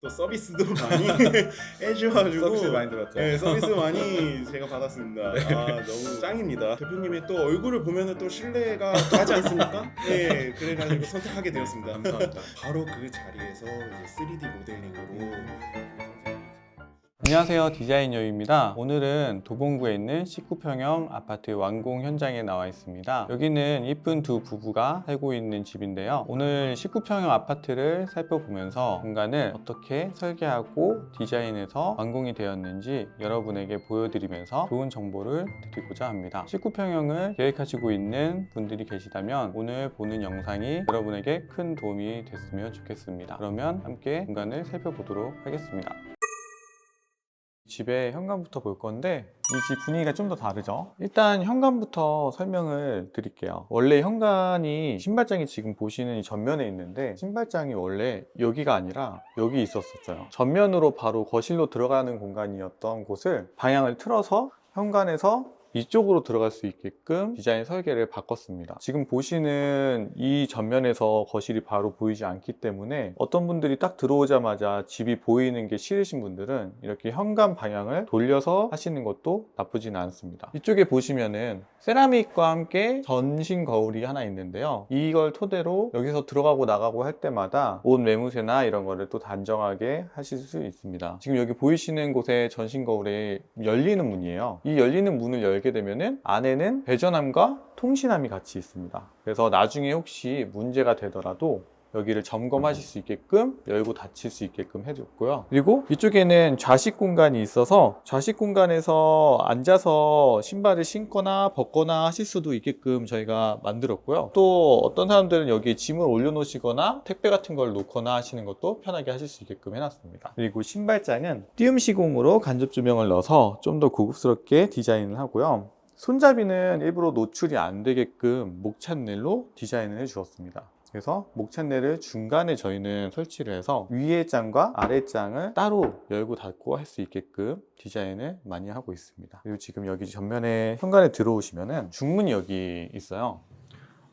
또 서비스도 많이 해주셔가지고 서비스 많이 들었죠. 네, 서비스 많이 제가 받았습니다. 네. 아 너무 짱입니다. 대표님의 또 얼굴을 보면은 또 신뢰가 가지 않습니까? 네, 그래가지고 선택하게 되었습니다. 감사합니다. 바로 그 자리에서 이제 3D 모델링으로 안녕하세요, 디자이너입니다. 오늘은 도봉구에 있는 19평형 아파트 완공 현장에 나와 있습니다. 여기는 이쁜 두 부부가 살고 있는 집인데요. 오늘 19평형 아파트를 살펴보면서 공간을 어떻게 설계하고 디자인해서 완공이 되었는지 여러분에게 보여드리면서 좋은 정보를 드리고자 합니다. 19평형을 계획하시고 있는 분들이 계시다면 오늘 보는 영상이 여러분에게 큰 도움이 됐으면 좋겠습니다. 그러면 함께 공간을 살펴보도록 하겠습니다. 집의 현관부터 볼 건데 이 집 분위기가 좀 더 다르죠. 일단 현관부터 설명을 드릴게요. 원래 현관이 신발장이 지금 보시는 이 전면에 있는데 신발장이 원래 여기가 아니라 여기 있었어요. 전면으로 바로 거실로 들어가는 공간이었던 곳을 방향을 틀어서 현관에서 이쪽으로 들어갈 수 있게끔 디자인 설계를 바꿨습니다. 지금 보시는 이 전면에서 거실이 바로 보이지 않기 때문에 어떤 분들이 딱 들어오자마자 집이 보이는 게 싫으신 분들은 이렇게 현관 방향을 돌려서 하시는 것도 나쁘지는 않습니다. 이쪽에 보시면은 세라믹과 함께 전신 거울이 하나 있는데요. 이걸 토대로 여기서 들어가고 나가고 할 때마다 옷 매무새나 이런 거를 또 단정하게 하실 수 있습니다. 지금 여기 보이시는 곳에 전신 거울에 열리는 문이에요. 이 열리는 문을 열게 되면은 안에는 배전함과 통신함이 같이 있습니다. 그래서 나중에 혹시 문제가 되더라도 여기를 점검하실 수 있게끔 열고 닫힐 수 있게끔 해줬고요. 그리고 이쪽에는 좌식 공간이 있어서 좌식 공간에서 앉아서 신발을 신거나 벗거나 하실 수도 있게끔 저희가 만들었고요. 또 어떤 사람들은 여기에 짐을 올려놓으시거나 택배 같은 걸 놓거나 하시는 것도 편하게 하실 수 있게끔 해놨습니다. 그리고 신발장은 띄움 시공으로 간접 조명을 넣어서 좀 더 고급스럽게 디자인을 하고요. 손잡이는 일부러 노출이 안 되게끔 목찬넬로 디자인을 해 주었습니다. 그래서 목찬넬을 중간에 저희는 설치를 해서 위에 장과 아래 장을 따로 열고 닫고 할 수 있게끔 디자인을 많이 하고 있습니다. 그리고 지금 여기 전면에 현관에 들어오시면은 중문이 여기 있어요.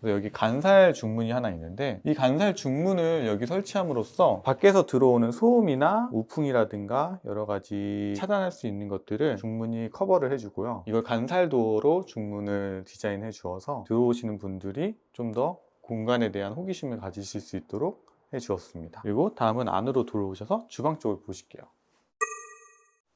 그래서 여기 간살 중문이 하나 있는데 이 간살 중문을 여기 설치함으로써 밖에서 들어오는 소음이나 우풍이라든가 여러 가지 차단할 수 있는 것들을 중문이 커버를 해주고요. 이걸 간살도로 중문을 디자인해 주어서 들어오시는 분들이 좀 더 공간에 대한 호기심을 가지실 수 있도록 해 주었습니다. 그리고 다음은 안으로 들어오셔서 주방 쪽을 보실게요.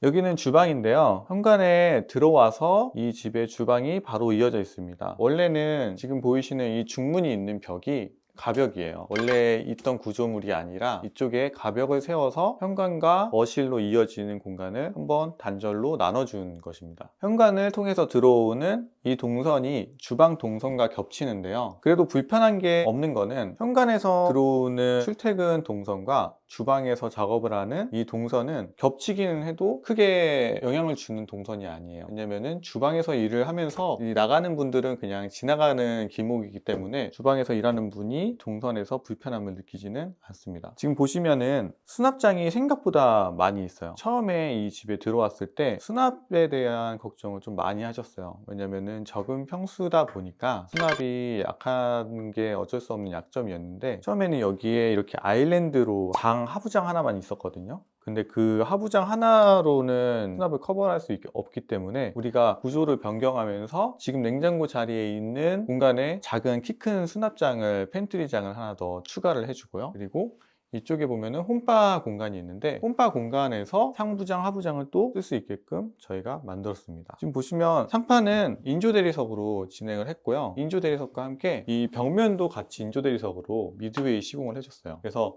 여기는 주방인데요. 현관에 들어와서 이 집의 주방이 바로 이어져 있습니다. 원래는 지금 보이시는 이 중문이 있는 벽이 가벽이에요. 원래 있던 구조물이 아니라 이쪽에 가벽을 세워서 현관과 거실로 이어지는 공간을 한번 단절로 나눠준 것입니다. 현관을 통해서 들어오는 이 동선이 주방 동선과 겹치는데요. 그래도 불편한 게 없는 거는 현관에서 들어오는 출퇴근 동선과 주방에서 작업을 하는 이 동선은 겹치기는 해도 크게 영향을 주는 동선이 아니에요. 왜냐면은 주방에서 일을 하면서 나가는 분들은 그냥 지나가는 길목이기 때문에 주방에서 일하는 분이 동선에서 불편함을 느끼지는 않습니다. 지금 보시면은 수납장이 생각보다 많이 있어요. 처음에 이 집에 들어왔을 때 수납에 대한 걱정을 좀 많이 하셨어요. 왜냐면은 적은 평수다 보니까 수납이 약한 게 어쩔 수 없는 약점이었는데 처음에는 여기에 이렇게 아일랜드로 하부장 하나만 있었거든요. 근데 그 하부장 하나로는 수납을 커버할 수 없기 때문에 우리가 구조를 변경하면서 지금 냉장고 자리에 있는 공간에 작은 키 큰 수납장을 팬트리장을 하나 더 추가를 해주고요. 그리고 이쪽에 보면은 홈바 공간이 있는데 홈바 공간에서 상부장, 하부장을 또 쓸 수 있게끔 저희가 만들었습니다. 지금 보시면 상판은 인조 대리석으로 진행을 했고요. 인조 대리석과 함께 이 벽면도 같이 인조 대리석으로 미드웨이 시공을 해줬어요. 그래서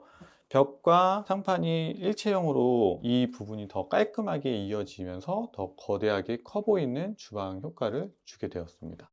벽과 상판이 일체형으로 이 부분이 더 깔끔하게 이어지면서 더 거대하게 커 보이는 주방 효과를 주게 되었습니다.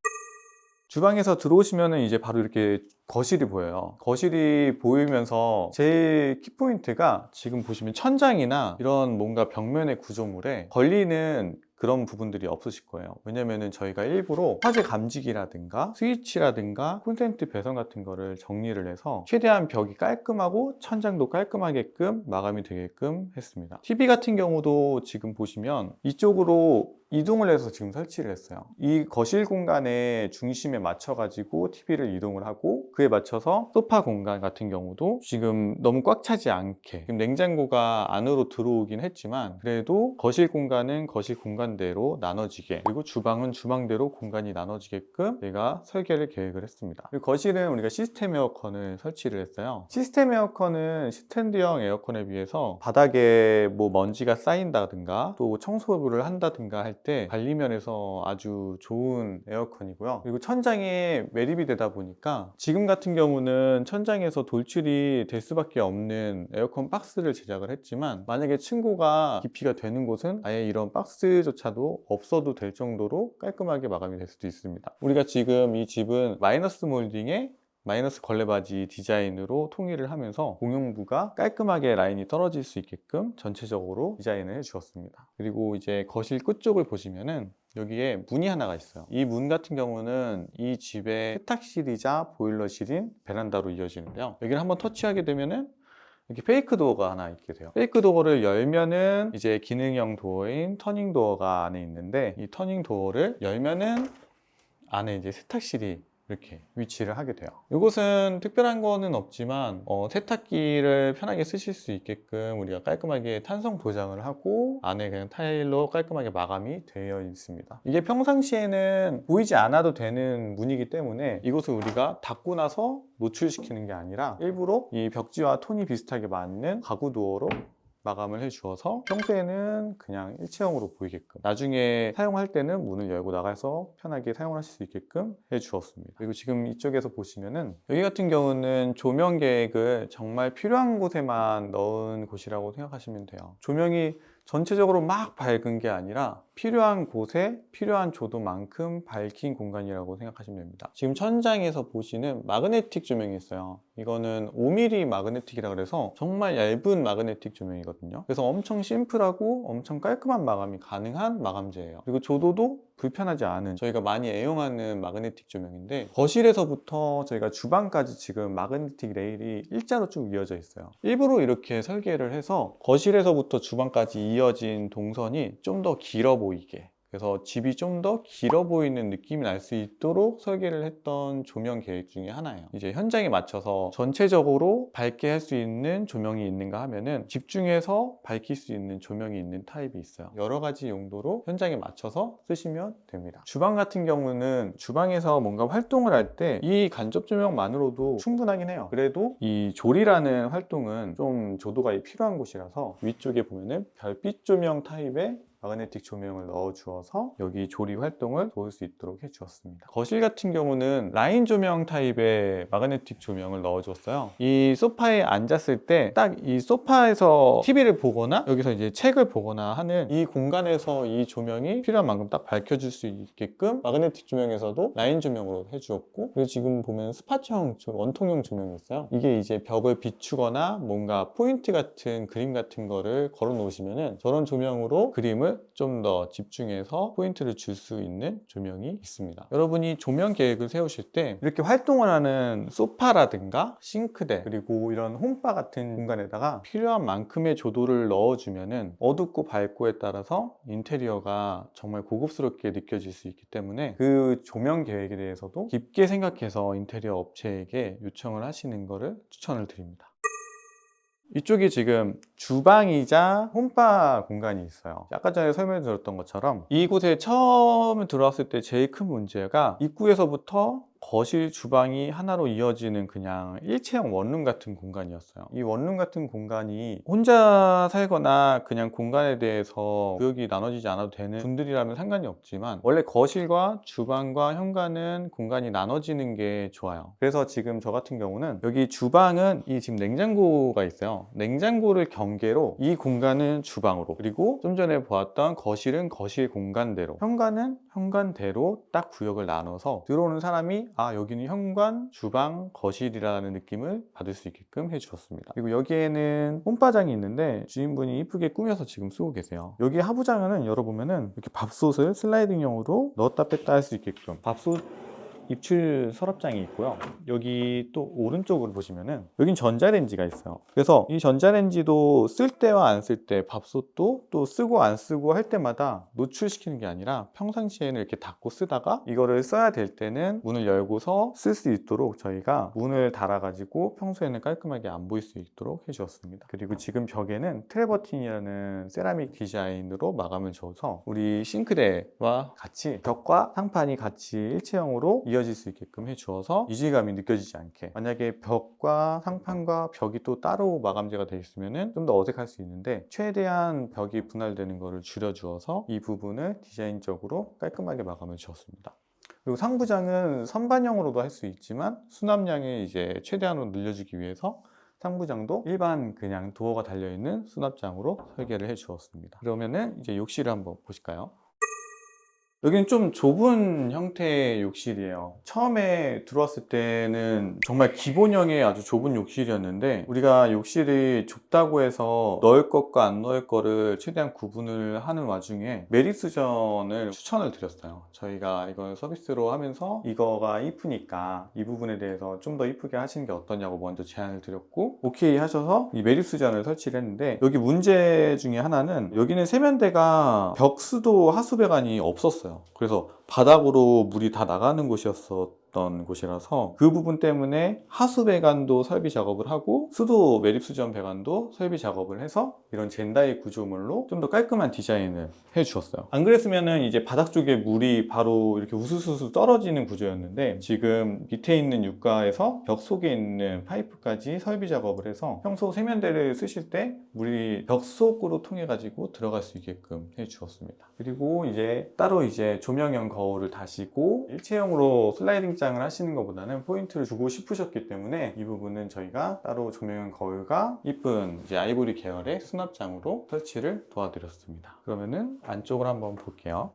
주방에서 들어오시면은 이제 바로 이렇게 거실이 보여요. 거실이 보이면서 제일 키포인트가 지금 보시면 천장이나 이런 뭔가 벽면의 구조물에 걸리는 그런 부분들이 없으실 거예요. 왜냐면은 저희가 일부러 화재 감지기라든가 스위치라든가 콘센트 배선 같은 거를 정리를 해서 최대한 벽이 깔끔하고 천장도 깔끔하게끔 마감이 되게끔 했습니다. TV 같은 경우도 지금 보시면 이쪽으로 이동을 해서 지금 설치를 했어요. 이 거실 공간의 중심에 맞춰가지고 TV를 이동을 하고 그에 맞춰서 소파 공간 같은 경우도 지금 너무 꽉 차지 않게, 지금 냉장고가 안으로 들어오긴 했지만 그래도 거실 공간은 거실 공간대로 나눠지게, 그리고 주방은 주방대로 공간이 나눠지게끔 제가 설계를 계획을 했습니다. 그리고 거실은 우리가 시스템 에어컨을 설치를 했어요. 시스템 에어컨은 스탠드형 에어컨에 비해서 바닥에 뭐 먼지가 쌓인다든가 또 청소를 한다든가 할 때 관리면에서 아주 좋은 에어컨이고요. 그리고 천장에 매립이 되다 보니까 지금 같은 경우는 천장에서 돌출이 될 수밖에 없는 에어컨 박스를 제작을 했지만, 만약에 층고가 깊이가 되는 곳은 아예 이런 박스조차도 없어도 될 정도로 깔끔하게 마감이 될 수도 있습니다. 우리가 지금 이 집은 마이너스 몰딩에 마이너스 걸레바지 디자인으로 통일을 하면서 공용부가 깔끔하게 라인이 떨어질 수 있게끔 전체적으로 디자인을 해 주었습니다. 그리고 이제 거실 끝쪽을 보시면은 여기에 문이 하나가 있어요. 이 문 같은 경우는 이 집의 세탁실이자 보일러실인 베란다로 이어지는데요. 여기를 한번 터치하게 되면은 이렇게 페이크 도어가 하나 있게 돼요. 페이크 도어를 열면은 이제 기능형 도어인 터닝 도어가 안에 있는데, 이 터닝 도어를 열면은 안에 이제 세탁실이 이렇게 위치를 하게 돼요. 이곳은 특별한 거는 없지만 세탁기를 편하게 쓰실 수 있게끔 우리가 깔끔하게 탄성 도장을 하고 안에 그냥 타일로 깔끔하게 마감이 되어 있습니다. 이게 평상시에는 보이지 않아도 되는 문이기 때문에 이곳을 우리가 닫고 나서 노출시키는 게 아니라 일부러 이 벽지와 톤이 비슷하게 맞는 가구 도어로 마감을 해주어서 평소에는 그냥 일체형으로 보이게끔, 나중에 사용할 때는 문을 열고 나가서 편하게 사용하실 수 있게끔 해주었습니다. 그리고 지금 이쪽에서 보시면은 여기 같은 경우는 조명 계획을 정말 필요한 곳에만 넣은 곳이라고 생각하시면 돼요. 조명이 전체적으로 막 밝은 게 아니라 필요한 곳에 필요한 조도만큼 밝힌 공간이라고 생각하시면 됩니다. 지금 천장에서 보시는 마그네틱 조명이 있어요. 이거는 5mm 마그네틱이라 그래서 정말 얇은 마그네틱 조명이거든요. 그래서 엄청 심플하고 엄청 깔끔한 마감이 가능한 마감재예요. 그리고 조도도 불편하지 않은, 저희가 많이 애용하는 마그네틱 조명인데, 거실에서부터 저희가 주방까지 지금 마그네틱 레일이 일자로 쭉 이어져 있어요. 일부러 이렇게 설계를 해서 거실에서부터 주방까지 이어진 동선이 좀 더 길어 보이게, 그래서 집이 좀 더 길어 보이는 느낌이 날 수 있도록 설계를 했던 조명 계획 중에 하나예요. 이제 현장에 맞춰서 전체적으로 밝게 할 수 있는 조명이 있는가 하면은 집중해서 밝힐 수 있는 조명이 있는 타입이 있어요. 여러 가지 용도로 현장에 맞춰서 쓰시면 됩니다. 주방 같은 경우는 주방에서 뭔가 활동을 할 때 이 간접 조명만으로도 충분하긴 해요. 그래도 이 조리라는 활동은 좀 조도가 필요한 곳이라서 위쪽에 보면은 별빛 조명 타입의 마그네틱 조명을 넣어 주어서 여기 조리 활동을 도울 수 있도록 해 주었습니다. 거실 같은 경우는 라인 조명 타입의 마그네틱 조명을 넣어 줬어요. 이 소파에 앉았을 때 딱 이 소파에서 TV를 보거나 여기서 이제 책을 보거나 하는 이 공간에서 이 조명이 필요한 만큼 딱 밝혀줄 수 있게끔 마그네틱 조명에서도 라인 조명으로 해 주었고, 그리고 지금 보면 스팟형 원통형 조명이 있어요. 이게 이제 벽을 비추거나 뭔가 포인트 같은 그림 같은 거를 걸어 놓으시면은 저런 조명으로 그림을 좀 더 집중해서 포인트를 줄 수 있는 조명이 있습니다. 여러분이 조명 계획을 세우실 때 이렇게 활동을 하는 소파라든가 싱크대, 그리고 이런 홈바 같은 공간에다가 필요한 만큼의 조도를 넣어주면은 어둡고 밝고에 따라서 인테리어가 정말 고급스럽게 느껴질 수 있기 때문에 그 조명 계획에 대해서도 깊게 생각해서 인테리어 업체에게 요청을 하시는 것을 추천을 드립니다. 이쪽이 지금 주방이자 홈바 공간이 있어요. 아까 전에 설명드렸던 것처럼 이곳에 처음 들어왔을 때 제일 큰 문제가 입구에서부터 거실, 주방이 하나로 이어지는 그냥 일체형 원룸 같은 공간이었어요. 이 원룸 같은 공간이 혼자 살거나 그냥 공간에 대해서 구역이 나눠지지 않아도 되는 분들이라면 상관이 없지만, 원래 거실과 주방과 현관은 공간이 나눠지는 게 좋아요. 그래서 지금 저 같은 경우는 여기 주방은 이 지금 냉장고가 있어요. 냉장고를 경계로 이 공간은 주방으로, 그리고 좀 전에 보았던 거실은 거실 공간대로, 현관은 현관대로 딱 구역을 나눠서 들어오는 사람이 여기는 현관, 주방, 거실이라는 느낌을 받을 수 있게끔 해주었습니다. 그리고 여기에는 홈바장이 있는데 주인분이 이쁘게 꾸며서 지금 쓰고 계세요. 여기 하부장은 열어보면은 이렇게 밥솥을 슬라이딩형으로 넣었다 뺐다 할 수 있게끔 밥솥 입출 서랍장이 있고요. 여기 또 오른쪽으로 보시면은 여긴 전자레인지가 있어요. 그래서 이 전자레인지도 쓸 때와 안 쓸 때 밥솥도 또 쓰고 안 쓰고 할 때마다 노출시키는 게 아니라 평상시에는 이렇게 닫고 쓰다가 이거를 써야 될 때는 문을 열고서 쓸 수 있도록 저희가 문을 달아가지고 평소에는 깔끔하게 안 보일 수 있도록 해주었습니다. 그리고 지금 벽에는 트레버틴이라는 세라믹 디자인으로 마감을 줘서 우리 싱크대와 같이 벽과 상판이 같이 일체형으로 이어질 수 있게끔 해주어서 이질감이 느껴지지 않게, 만약에 벽과 상판과 벽이 또 따로 마감재가 되어 있으면 좀 더 어색할 수 있는데 최대한 벽이 분할되는 것을 줄여주어서 이 부분을 디자인적으로 깔끔하게 마감을 주었습니다. 그리고 상부장은 선반형으로도 할 수 있지만 수납량을 이제 최대한으로 늘려주기 위해서 상부장도 일반 그냥 도어가 달려있는 수납장으로 설계를 해 주었습니다. 그러면은 이제 욕실을 한번 보실까요? 여기는 좀 좁은 형태의 욕실이에요. 처음에 들어왔을 때는 정말 기본형의 아주 좁은 욕실이었는데 우리가 욕실이 좁다고 해서 넣을 것과 안 넣을 거를 최대한 구분을 하는 와중에 메리스전을 추천을 드렸어요. 저희가 이걸 서비스로 하면서 이거가 이쁘니까 이 부분에 대해서 좀 더 이쁘게 하시는 게 어떠냐고 먼저 제안을 드렸고 오케이 하셔서 이 메리스전을 설치를 했는데, 여기 문제 중에 하나는 여기는 세면대가 벽수도 하수배관이 없었어요. 그래서 바닥으로 물이 다 나가는 곳이었던 곳이라서 그 부분 때문에 하수 배관도 설비 작업을 하고 수도 매립 수전 배관도 설비 작업을 해서 이런 젠다이 구조물로 좀 더 깔끔한 디자인을 해 주었어요. 안 그랬으면은 이제 바닥 쪽에 물이 바로 이렇게 우수수수 떨어지는 구조였는데 지금 밑에 있는 육가에서 벽 속에 있는 파이프까지 설비 작업을 해서 평소 세면대를 쓰실 때 물이 벽 속으로 통해 가지고 들어갈 수 있게끔 해 주었습니다. 그리고 이제 따로 이제 조명형 거울을 다시고 일체형으로 슬라이딩장을 하시는 것보다는 포인트를 주고 싶으셨기 때문에 이 부분은 저희가 따로 조명형 거울과 이쁜 이제 아이보리 계열의 수납장으로 설치를 도와드렸습니다. 그러면은 안쪽을 한번 볼게요.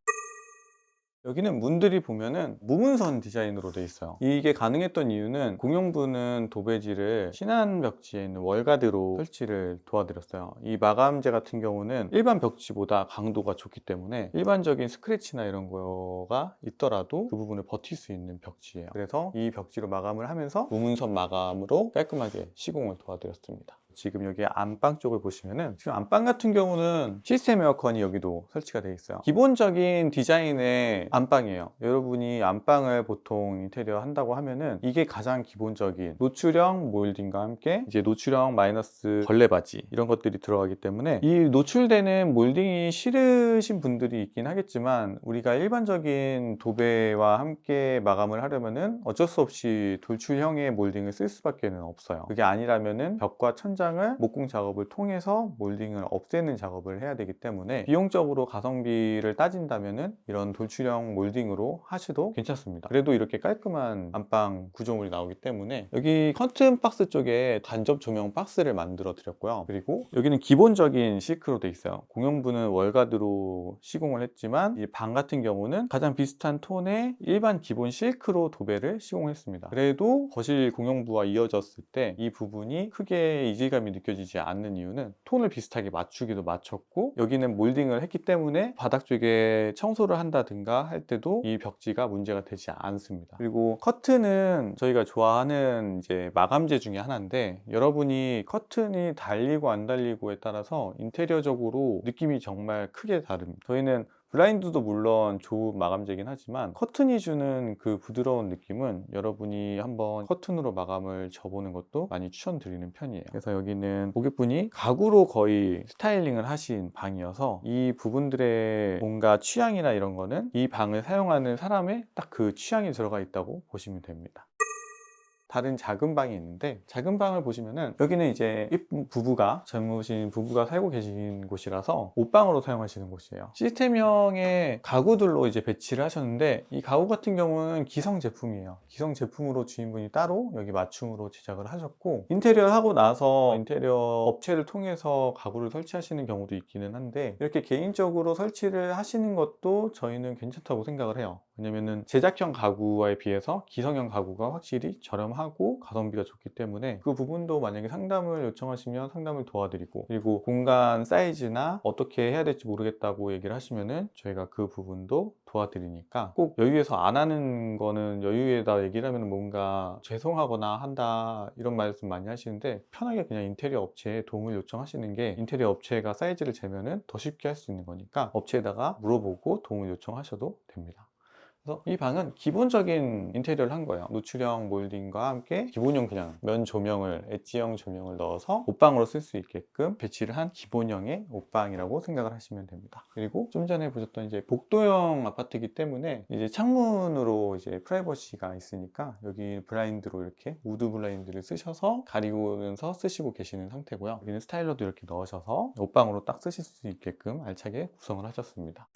여기는 문들이 보면은 무문선 디자인으로 되어 있어요. 이게 가능했던 이유는 공용부는 도배지를 신한 벽지에 있는 월가드로 설치를 도와드렸어요. 이 마감재 같은 경우는 일반 벽지보다 강도가 좋기 때문에 일반적인 스크래치나 이런 거가 있더라도 그 부분을 버틸 수 있는 벽지예요. 그래서 이 벽지로 마감을 하면서 무문선 마감으로 깔끔하게 시공을 도와드렸습니다. 지금 여기 안방 쪽을 보시면은 지금 안방 같은 경우는 시스템 에어컨이 여기도 설치가 되어 있어요. 기본적인 디자인의 안방이에요. 여러분이 안방을 보통 인테리어 한다고 하면은 이게 가장 기본적인 노출형 몰딩과 함께 이제 노출형 마이너스 걸레바지 이런 것들이 들어가기 때문에 이 노출되는 몰딩이 싫으신 분들이 있긴 하겠지만 우리가 일반적인 도배와 함께 마감을 하려면은 어쩔 수 없이 돌출형의 몰딩을 쓸 수밖에 없어요. 그게 아니라면은 벽과 천장 목공 작업을 통해서 몰딩을 없애는 작업을 해야 되기 때문에 비용적으로 가성비를 따진다면은 이런 돌출형 몰딩으로 하셔도 괜찮습니다. 그래도 이렇게 깔끔한 안방 구조물이 나오기 때문에 여기 커튼 박스 쪽에 간접 조명 박스를 만들어 드렸고요. 그리고 여기는 기본적인 실크로 돼 있어요. 공용부는 월가드로 시공을 했지만 이 방 같은 경우는 가장 비슷한 톤의 일반 기본 실크로 도배를 시공했습니다. 그래도 거실 공용부와 이어졌을 때 이 부분이 크게 이질감이 느껴지지 않는 이유는 톤을 비슷하게 맞추기도 맞췄고 여기는 몰딩을 했기 때문에 바닥 쪽에 청소를 한다든가 할 때도 이 벽지가 문제가 되지 않습니다. 그리고 커튼은 저희가 좋아하는 이제 마감재 중에 하나인데 여러분이 커튼이 달리고 안 달리고에 따라서 인테리어적으로 느낌이 정말 크게 다릅니다. 저희는 블라인드도 물론 좋은 마감재긴 하지만 커튼이 주는 그 부드러운 느낌은 여러분이 한번 커튼으로 마감을 줘보는 것도 많이 추천드리는 편이에요. 그래서 여기는 고객분이 가구로 거의 스타일링을 하신 방이어서 이 부분들의 뭔가 취향이나 이런 거는 이 방을 사용하는 사람의 딱 그 취향이 들어가 있다고 보시면 됩니다. 다른 작은 방이 있는데, 작은 방을 보시면은 여기는 이제 이쁜 젊으신 부부가 살고 계신 곳이라서 옷방으로 사용하시는 곳이에요. 시스템형의 가구들로 이제 배치를 하셨는데, 이 가구 같은 경우는 기성 제품이에요. 기성 제품으로 주인분이 따로 여기 맞춤으로 제작을 하셨고, 인테리어를 하고 나서 인테리어 업체를 통해서 가구를 설치하시는 경우도 있기는 한데, 이렇게 개인적으로 설치를 하시는 것도 저희는 괜찮다고 생각을 해요. 왜냐면은 제작형 가구에 비해서 기성형 가구가 확실히 저렴하고 가성비가 좋기 때문에 그 부분도 만약에 상담을 요청하시면 상담을 도와드리고, 그리고 공간 사이즈나 어떻게 해야 될지 모르겠다고 얘기를 하시면은 저희가 그 부분도 도와드리니까, 꼭 여유에서 안 하는 거는 여유에다 얘기를 하면 뭔가 죄송하거나 한다 이런 말씀 많이 하시는데, 편하게 그냥 인테리어 업체에 도움을 요청하시는 게, 인테리어 업체가 사이즈를 재면은 더 쉽게 할 수 있는 거니까 업체에다가 물어보고 도움을 요청하셔도 됩니다. 그래서 이 방은 기본적인 인테리어를 한 거예요. 노출형 몰딩과 함께 기본형 그냥 면 조명을, 엣지형 조명을 넣어서 옷방으로 쓸 수 있게끔 배치를 한 기본형의 옷방이라고 생각을 하시면 됩니다. 그리고 좀 전에 보셨던 이제 복도형 아파트이기 때문에 이제 창문으로 이제 프라이버시가 있으니까 여기 블라인드로 이렇게 우드 블라인드를 쓰셔서 가리면서 쓰시고 계시는 상태고요. 여기는 스타일러도 이렇게 넣으셔서 옷방으로 딱 쓰실 수 있게끔 알차게 구성을 하셨습니다.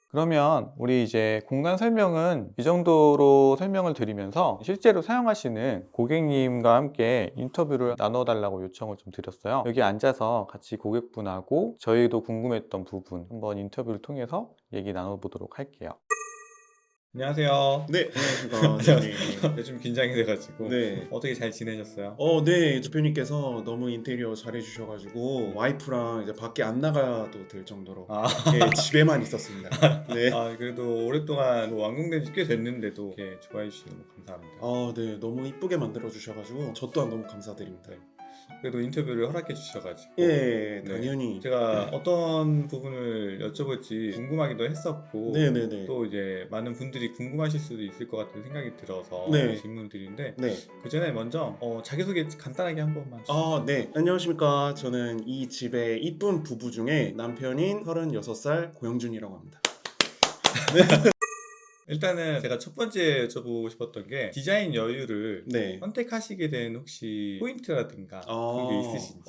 그러면 우리 이제 공간 설명은 이 정도로 설명을 드리면서, 실제로 사용하시는 고객님과 함께 인터뷰를 나눠달라고 요청을 좀 드렸어요. 여기 앉아서 같이 고객분하고 저희도 궁금했던 부분 한번 인터뷰를 통해서 얘기 나눠보도록 할게요. 안녕하세요. 네, 안녕하십니까. 네. 요즘 긴장이 돼가지고 네. 어떻게 잘 지내셨어요? 네, 대표님께서 너무 인테리어 잘해주셔가지고 와이프랑 이제 밖에 안 나가도 될 정도로 예, 집에만 있었습니다. 네. 그래도 오랫동안 완공된 지 꽤 됐는데도 이렇게 좋아해 주시는 거 감사합니다. 네, 너무 이쁘게 만들어 주셔가지고 저 또한 너무 감사드립니다. 그래도 인터뷰를 허락해 주셔가지고 예, 당연히. 제가 어떤 부분을 여쭤볼지 궁금하기도 했었고, 네네네. 또 이제 많은 분들이 궁금하실 수도 있을 것 같은 생각이 들어서 네. 질문을 드리는데, 네. 그 전에 먼저 자기소개 간단하게 한 번만 해주세요. 네. 안녕하십니까. 저는 이 집의 이쁜 부부 중에 남편인 36살 고영준이라고 합니다. 일단은 제가 첫 번째 여쭤보고 싶었던 게, 디자인 여유를 네. 선택하시게 된 혹시 포인트라든가 그런 게 있으신지.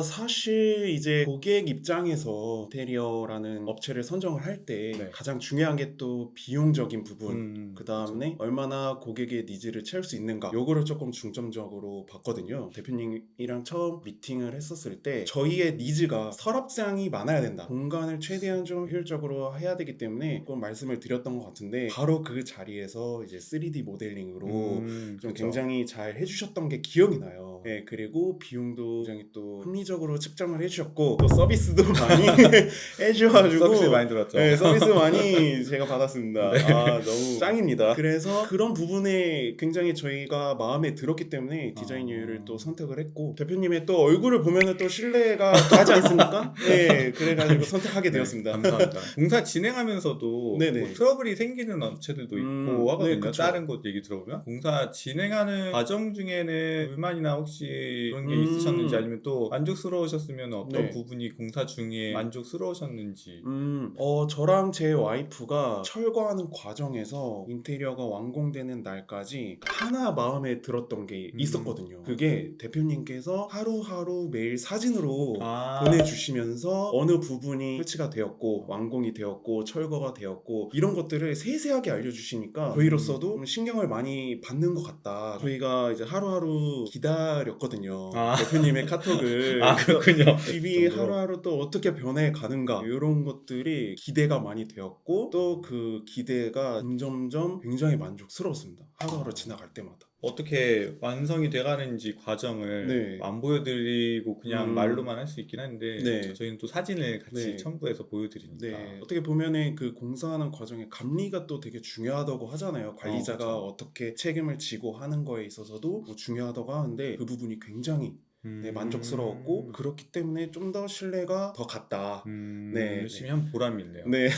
사실 이제 고객 입장에서 인테리어라는 업체를 선정을 할 때 네. 가장 중요한 게 또 비용적인 부분, 그 다음에 그렇죠. 얼마나 고객의 니즈를 채울 수 있는가, 요거를 조금 중점적으로 봤거든요. 대표님이랑 처음 미팅을 했었을 때 저희의 니즈가 서랍장이 많아야 된다, 공간을 최대한 좀 효율적으로 해야 되기 때문에 조금 말씀을 드렸던 것 같은데, 바로 그 자리에서 이제 3D 모델링으로 좀 그쵸. 굉장히 잘 해주셨던 게 기억이 나요. 네, 그리고 비용도 굉장히 또 합리적으로 측정을 해주셨고, 또 서비스도 많이 해주셔가지고 서비스 많이 들었죠. 네, 서비스 많이 제가 받았습니다. 네. 너무 짱입니다. 그래서 그런 부분에 굉장히 저희가 마음에 들었기 때문에 디자인 여유를 또 선택을 했고, 대표님의 또 얼굴을 보면은 또 신뢰가 가지 않습니까? 네, 그래가지고 선택하게 되었습니다. 감사합니다. 공사 진행하면서도 네네. 뭐 트러블이 생기는 업체들도 있고 하거든요. 네, 그쵸. 다른 곳 얘기 들어보면 공사 진행하는 과정 중에는 불만이나 혹시 그런 게 있으셨는지, 아니면 또 만족스러우셨으면 어떤 네. 부분이 공사 중에 만족스러우셨는지. 저랑 제 와이프가 철거하는 과정에서 인테리어가 완공되는 날까지 하나 마음에 들었던 게 있었거든요. 그게 대표님께서 하루하루 매일 사진으로 보내주시면서 어느 부분이 설치가 되었고 완공이 되었고 철거가 되었고 이런 것들을 세세하게 알려주시니까 저희로서도 좀 신경을 많이 받는 것 같다. 저희가 이제 하루하루 기다렸거든요. 대표님의 카톡을. 그렇군요. 집이 하루하루 또 어떻게 변해가는가, 이런 것들이 기대가 많이 되었고, 또 그 기대가 점점점 굉장히 만족스러웠습니다. 하루하루 지나갈 때마다. 어떻게 완성이 돼가는지 과정을 네. 안 보여드리고 그냥 말로만 할 수 있긴 한데, 네. 저희는 또 사진을 같이 네. 첨부해서 보여드리니까. 네, 어떻게 보면은 그 공사하는 과정에 감리가 또 되게 중요하다고 하잖아요. 관리자가 그쵸. 어떻게 책임을 지고 하는 거에 있어서도 뭐 중요하다고 하는데, 그 부분이 굉장히 네, 만족스러웠고 그렇기 때문에 좀 더 신뢰가 더 갔다. 네, 열심히 한 보람이 있네요. 네.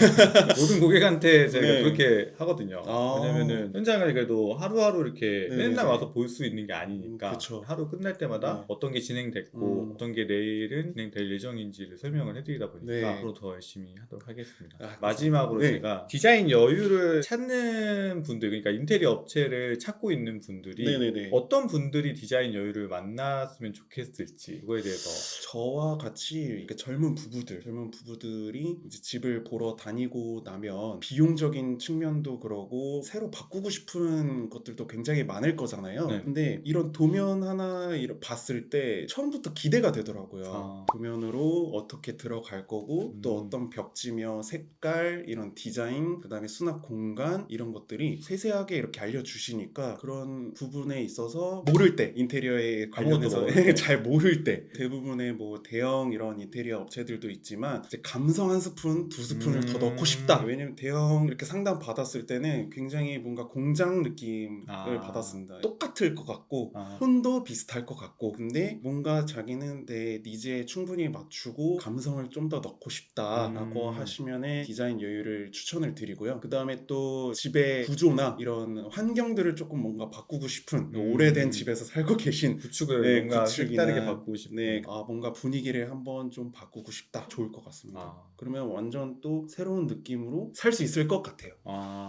모든 고객한테 저희가 네. 그렇게 하거든요. 아. 왜냐면은 현장을 그래도 하루하루 이렇게 네, 맨날 네. 와서 볼 수 있는 게 아니니까 그쵸. 하루 끝날 때마다 네. 어떤 게 진행됐고 어떤 게 내일은 진행될 예정인지를 설명을 해드리다 보니까 네. 앞으로 더 열심히 하도록 하겠습니다. 감사합니다. 마지막으로 네. 제가 디자인 여유를 찾는 분들, 그러니까 인테리어 업체를 찾고 있는 분들이 네네네. 어떤 분들이 디자인 여유를 만났으면 좋겠을지 그거에 대해서 저와 같이 이렇게 젊은 부부들이 이제 집을 보러 다니고 나면 비용적인 측면도 그러고 새로 바꾸고 싶은 것들도 굉장히 많을 거잖아요. 네. 근데 이런 도면 하나 봤을 때 처음부터 기대가 되더라고요. 아. 도면으로 어떻게 들어갈 거고 또 어떤 벽지며 색깔 이런 디자인 그다음에 수납 공간 이런 것들이 세세하게 이렇게 알려주시니까 그런 부분에 있어서 모를 때 인테리어에 관련해서 모를 때. 잘 모를 때 대부분의 뭐 대형 이런 인테리어 업체들도 있지만 이제 감성 한 스푼 두 스푼을 더 넣고 싶다. 왜냐면 대형 이렇게 상담 받았을 때는 굉장히 뭔가 공장 느낌을 받았습니다. 똑같을 것 같고 톤도 비슷할 것 같고 근데 뭔가 자기는 내 니즈에 충분히 맞추고 감성을 좀 더 넣고 싶다라고 하시면은 디자인 여유를 추천을 드리고요. 그 다음에 또 집의 구조나 이런 환경들을 조금 뭔가 바꾸고 싶은 오래된 집에서 살고 계신 구축을 뭔가 구축이나 색다르게 바꾸고 싶은 네, 뭔가 분위기를 한번 좀 바꾸고 싶다. 좋을 것 같습니다. 그러면 완전 또 새로운 느낌으로 살 수 있을 것 같아요.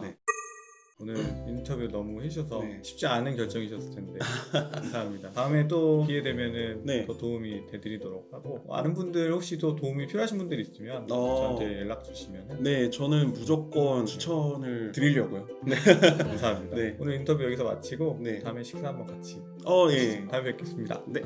네. 오늘 인터뷰 너무 해주셔서 네. 쉽지 않은 결정이셨을 텐데 감사합니다. 다음에 또 기회 되면은 네. 더 도움이 되드리도록 하고 아는 분들 혹시 또 도움이 필요하신 분들 있으면 저한테 연락 주시면 네, 저는 무조건 추천을 드리려고요. 네. 감사합니다. 네. 오늘 인터뷰 여기서 마치고 네. 다음에 식사 한번 같이 예. 다음에 뵙겠습니다. 네.